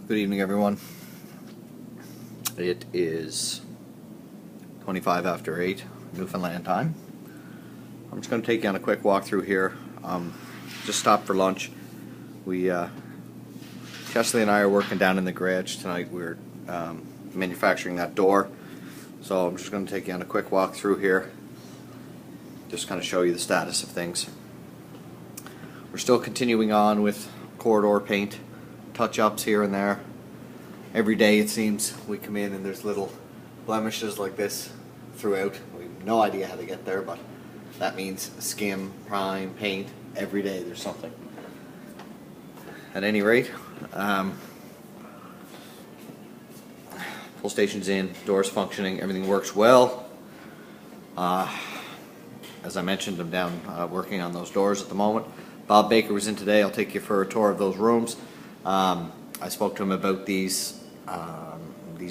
Good evening, everyone. It is 25 after 8 Newfoundland time. I'm just going to take you on a quick walk through here. Just stopped for lunch. Chesley and I are working down in the garage tonight. We're manufacturing that door. So I'm just going to take you on a quick walk through here. Just kind of show you the status of things. We're still continuing on with corridor paint, touch-ups here and there. Every day it seems we come in and there's little blemishes like this throughout. We have no idea how to get there, but that means skim, prime, paint. Every day there's something. At any rate, pull station's in, doors functioning, everything works well. As I mentioned, I'm down working on those doors at the moment. Bob Baker was in today. I'll take you for a tour of those rooms. I spoke to him about these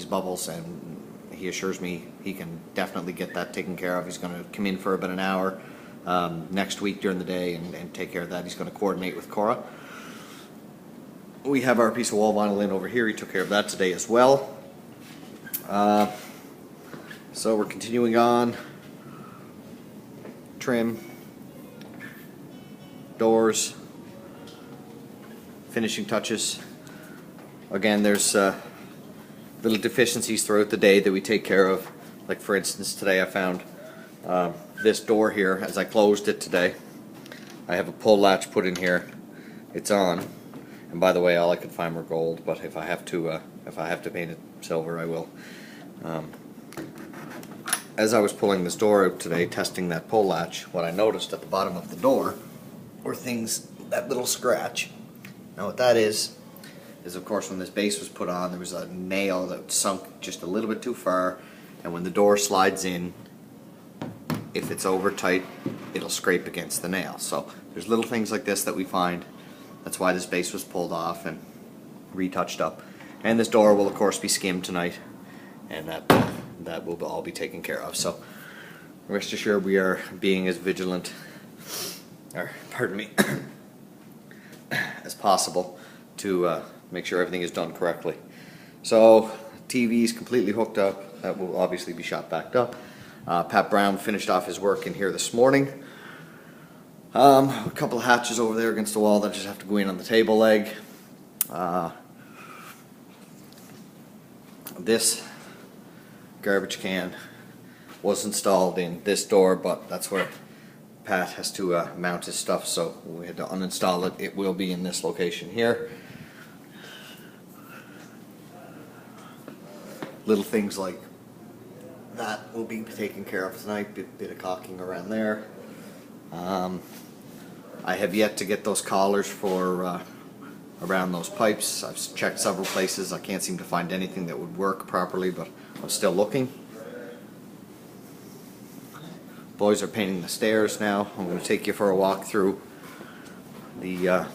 bubbles, and he assures me he can definitely get that taken care of. He's going to come in for about an hour next week during the day and take care of that. He's going to coordinate with Cora. We have our piece of wall vinyl in over here. He took care of that today as well. So we're continuing on. Trim, doors, finishing touches. Again, there's little deficiencies throughout the day that we take care of. Like for instance, today I found this door here. As I closed it today, I have a pull latch put in here. It's on, and by the way, all I could find were gold. But if I have to paint it silver, I will. As I was pulling this door out today, testing that pull latch, what I noticed at the bottom of the door were things, that little scratch. Now what that is of course when this base was put on, there was a nail that sunk just a little bit too far, and when the door slides in, if it's over tight, it'll scrape against the nail. So there's little things like this that we find. That's why this base was pulled off and retouched up. And this door will of course be skimmed tonight, and that will all be taken care of. So rest assured we are being as vigilant, or pardon me, as possible to make sure everything is done correctly. So TV is completely hooked up. That will obviously be shot back up. Pat Brown finished off his work in here this morning. A couple of hatches over there against the wall that just have to go in on the table leg. This garbage can was installed in this door, but that's where Pat has to mount his stuff, so we had to uninstall it. It will be in this location here. Little things like that will be taken care of tonight. Bit of caulking around there. I have yet to get those collars for around those pipes. I've checked several places. I can't seem to find anything that would work properly, but I'm still looking. Boys are painting the stairs now. I'm going to take you for a walk through the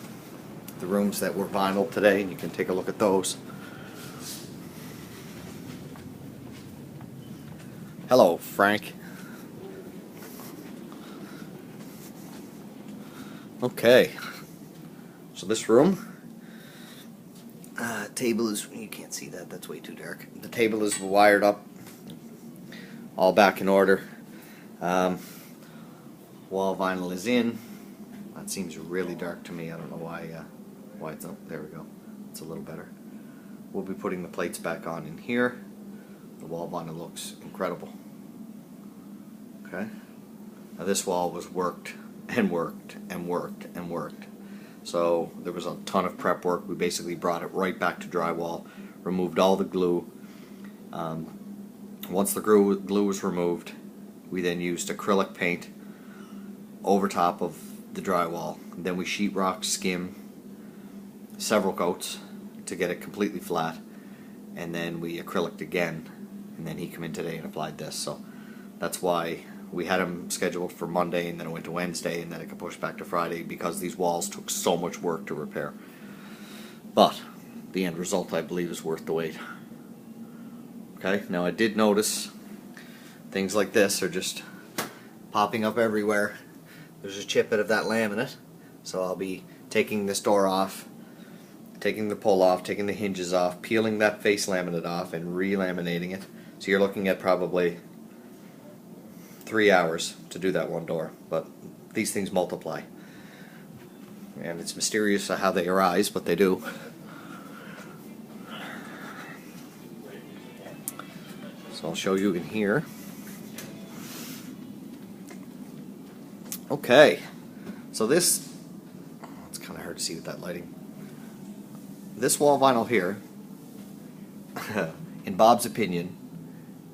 rooms that were vinyl today, and you can take a look at those. Hello, Frank. Okay, so this room, table is, you can't see that, that's way too dark. The table is wired up, all back in order. Wall vinyl is in. That seems really dark to me. I don't know why it's up. There we go. It's a little better. We'll be putting the plates back on in here. The wall vinyl looks incredible. Okay. Now this wall was worked and worked and worked and worked. So there was a ton of prep work. We basically brought it right back to drywall, removed all the glue. Once the glue was removed, we then used acrylic paint over top of the drywall. Then we sheetrock, skim, several coats to get it completely flat, and then we acryliced again, and then he came in today and applied this. So that's why we had him scheduled for Monday, and then it went to Wednesday, and then it got pushed back to Friday because these walls took so much work to repair. But the end result, I believe, is worth the wait. Okay, now I did notice things like this are just popping up everywhere. There's a chip out of that laminate, so I'll be taking this door off taking the pull off, taking the hinges off, peeling that face laminate off, and re-laminating it. So you're looking at probably 3 hours to do that one door, but these things multiply. And it's mysterious how they arise, but they do. So I'll show you in here. Okay, so this, it's kind of hard to see with that lighting. This wall vinyl here, in Bob's opinion,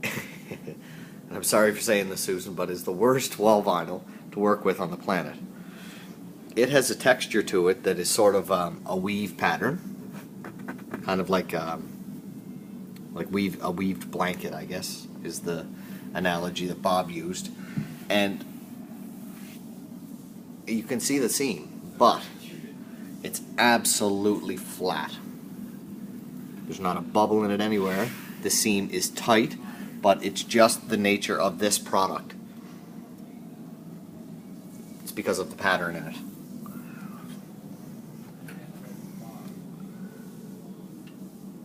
and I'm sorry for saying this, Susan, but is the worst wall vinyl to work with on the planet. It has a texture to it that is sort of a weave pattern, kind of like a weaved blanket, I guess, is the analogy that Bob used. And you can see the seam, but it's absolutely flat. There's not a bubble in it anywhere. The seam is tight, but it's just the nature of this product. It's because of the pattern in it.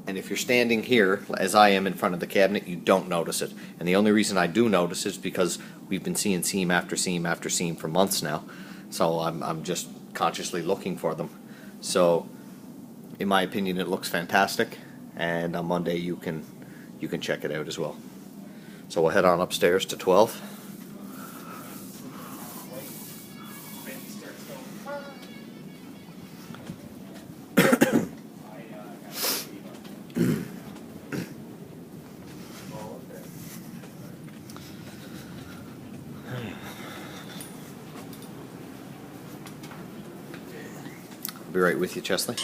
And if you're standing here, as I am in front of the cabinet, you don't notice it. And the only reason I do notice it is because we've been seeing seam after seam after seam for months now. So I'm just consciously looking for them. So, in my opinion, it looks fantastic. And on Monday you can check it out as well. So we'll head on upstairs to 12. I'll be right with you, Chesley.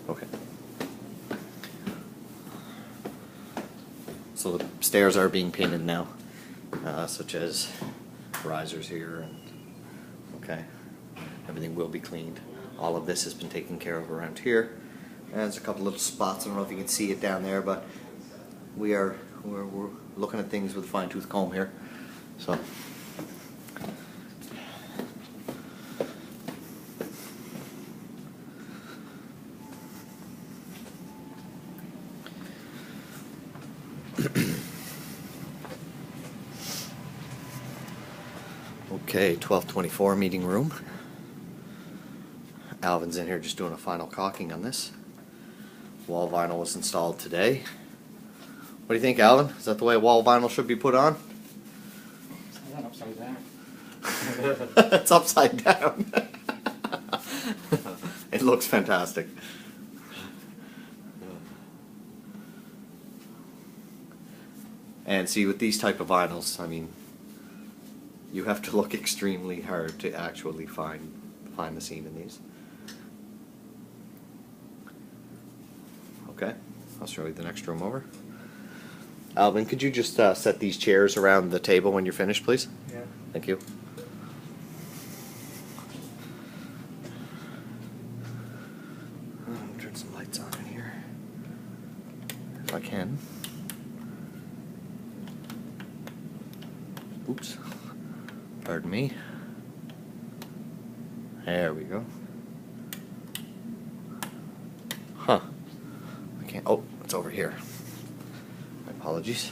Okay. So the stairs are being painted now, such as risers here, and okay, everything will be cleaned. All of this has been taken care of around here. And there's a couple little spots. I don't know if you can see it down there, but we're looking at things with a fine-tooth comb here. So. Okay, 1224 meeting room. Alvin's in here just doing a final caulking on this. Wall vinyl was installed today. What do you think, Alvin? Is that the way wall vinyl should be put on? Is that upside down? It's upside down. It looks fantastic. And see, with these type of vinyls, I mean, you have to look extremely hard to actually find the seam in these. Okay, I'll show you the next room over. Alvin, could you just set these chairs around the table when you're finished, please? Yeah. Thank you. Turn some lights on in here, if I can. Oops. Pardon me. There we go. Huh. I can't. Oh, it's over here. My apologies.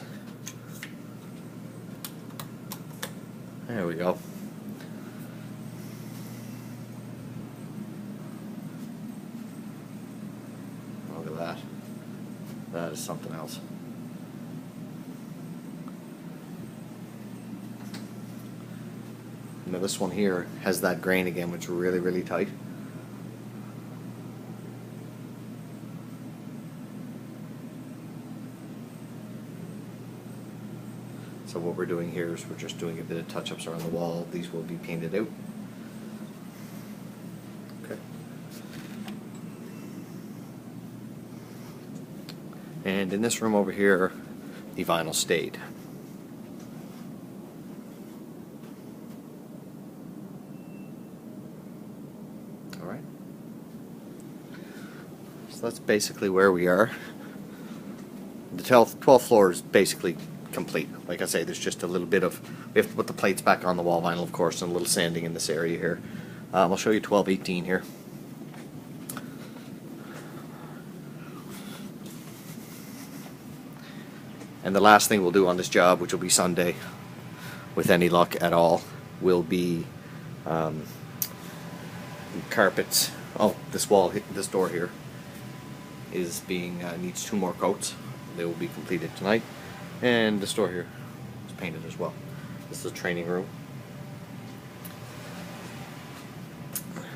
There we go. Look at that. That is something else. Now this one here has that grain again, which is really, really tight. So what we're doing here is we're just doing a bit of touch-ups around the wall. These will be painted out. Okay. And in this room over here, the vinyl stayed. Alright. So that's basically where we are. The 12th floor is basically complete. Like I say, there's just a little bit of, we have to put the plates back on the wall vinyl, of course, and a little sanding in this area here. I'll show you 1218 here. And the last thing we'll do on this job, which will be Sunday, with any luck at all, will be carpets. Oh, this wall, this door here is being needs 2 more coats. They will be completed tonight, and this door here is painted as well. This is a training room.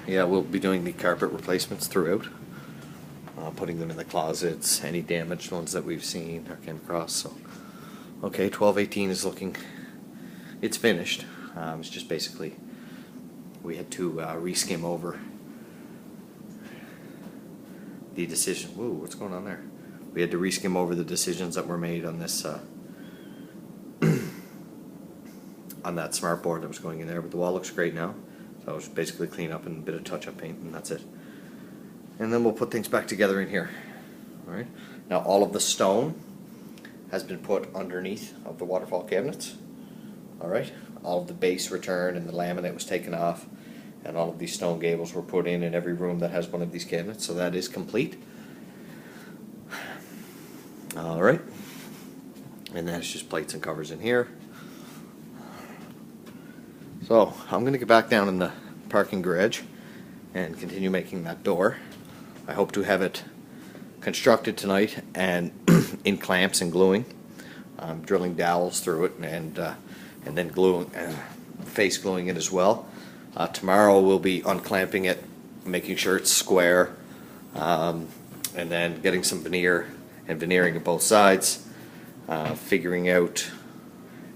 Yeah, we'll be doing the carpet replacements throughout, putting them in the closets, any damaged ones that we've seen or came across. So, okay, 1218 is looking, it's finished. It's just basically we had to reskim over the decision. Whoa, what's going on there? We had to reskim over the decisions that were made on this on that smart board that was going in there. But the wall looks great now. So it was basically clean up and a bit of touch-up paint, and that's it. And then we'll put things back together in here. All right. Now all of the stone has been put underneath of the waterfall cabinets. All right. All of the base returned and the laminate was taken off, and all of these stone gables were put in every room that has one of these cabinets. So that is complete. All right. And that's just plates and covers in here. So I'm going to get back down in the parking garage and continue making that door. I hope to have it constructed tonight and in clamps and gluing. I'm drilling dowels through it and then gluing, face gluing it as well. Tomorrow we'll be unclamping it, making sure it's square, and then getting some veneer and veneering at both sides, figuring out,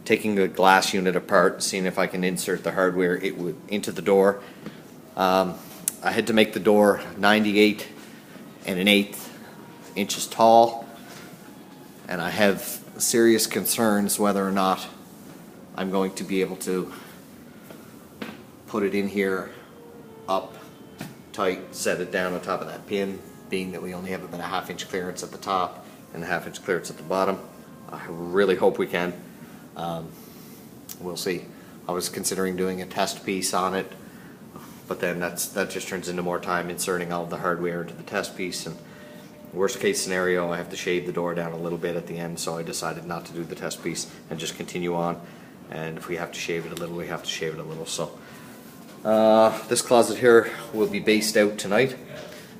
taking the glass unit apart, seeing if I can insert the hardware into the door. I had to make the door 98 1/8 inches tall, and I have serious concerns whether or not I'm going to be able to put it in here up tight, set it down on top of that pin, being that we only have about a 1/2 inch clearance at the top and a 1/2 inch clearance at the bottom. I really hope we can. We'll see. I was considering doing a test piece on it, but then that just turns into more time inserting all of the hardware into the test piece, and worst case scenario I have to shave the door down a little bit at the end, so I decided not to do the test piece and just continue on, and if we have to shave it a little, we have to shave it a little. So this closet here will be based out tonight.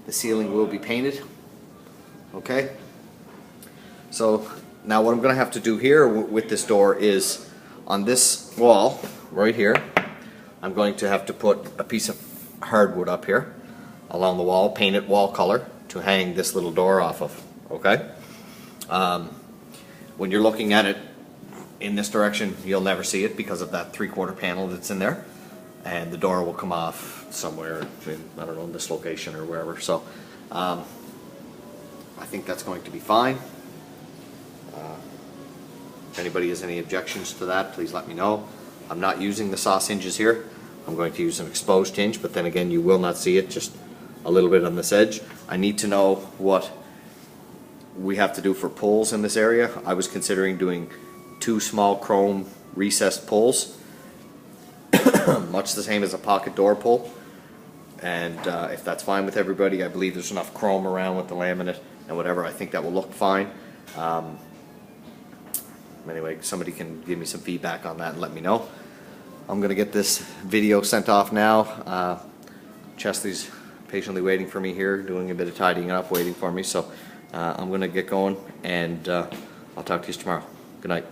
The ceiling will be painted. Okay, so now what I'm going to have to do here with this door is, on this wall right here, I'm going to have to put a piece of hardwood up here along the wall, paint it wall color to hang this little door off of. Okay, when you're looking at it in this direction, you'll never see it because of that 3/4 panel that's in there, and the door will come off somewhere in, I don't know, in this location or wherever. So I think that's going to be fine. If anybody has any objections to that, please let me know. I'm not using the sauce hinges here. I'm going to use an exposed hinge, but then again, you will not see it, just a little bit on this edge. I need to know what we have to do for pulls in this area. I was considering doing 2 small chrome recessed pulls, much the same as a pocket door pull. And if that's fine with everybody, I believe there's enough chrome around with the laminate and whatever. I think that will look fine. Anyway, somebody can give me some feedback on that and let me know. I'm going to get this video sent off now. Chesley's patiently waiting for me here, doing a bit of tidying up, waiting for me. So I'm going to get going, and I'll talk to you tomorrow. Good night.